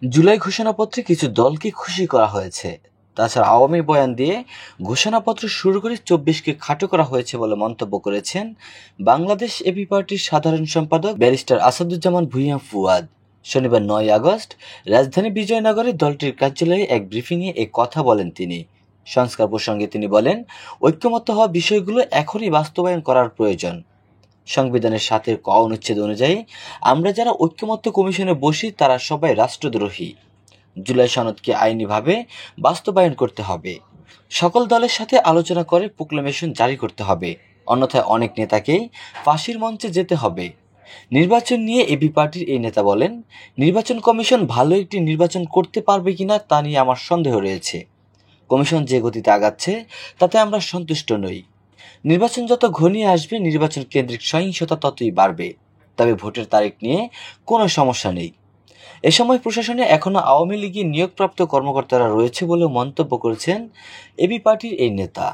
জুলাই ঘোষণাপত্রে কিছু দলকে খুশি করা হয়েছে। তাছাড়া আওয়ামী বয়ান দিয়ে ঘোষণাপত্র শুরু করে ২৪কে খাটো করা হয়েছে বলে মন্তব্য করেছেন বাংলাদেশ এবি পার্টির সাধারণ সম্পাদক ব্যারিস্টার আসাদুজ্জামান ভূঁইয়া ফুয়াদ। শনিবার ৯ আগস্ট রাজধানী বিজয়নগরে দলটির কার্যালয়ে এক ব্রিফিংয়ে এ কথা বলেন তিনি। সংস্কার প্রসঙ্গে তিনি বলেন, ঐক্যমত্য হওয়া বিষয়গুলো এখনই বাস্তবায়ন করার প্রয়োজন। সংবিধানের ৭-এর ক অনুচ্ছেদ অনুযায়ী আমরা যারা ঐক্যমত্য কমিশনে বসি তারা সবাই রাষ্ট্রদ্রোহী। জুলাই সনদকে আইনিভাবে বাস্তবায়ন করতে হবে। সকল দলের সাথে আলোচনা করে প্রোক্লামেশন জারি করতে হবে, অন্যথায় অনেক নেতাকেই ফাঁসির মঞ্চে যেতে হবে। নির্বাচন নিয়ে এবি পার্টির এই নেতা বলেন, নির্বাচন কমিশন ভালো একটি নির্বাচন করতে পারবে কিনা তা নিয়ে আমার সন্দেহ রয়েছে। কমিশন যে গতিতে আগাচ্ছে তাতে আমরা সন্তুষ্ট নই। নির্বাচন যত ঘনিয়ে আসবে নির্বাচন কেন্দ্রিক সহিংসতা ততই বাড়বে, তবে ভোটের তারিখ নিয়ে কোনো সমস্যা নেই। এ সময় প্রশাসনে এখনো আওয়ামী লীগের নিয়োগপ্রাপ্ত কর্মকর্তারা রয়েছে বলেও মন্তব্য করেছেন এবি পার্টির এই নেতা।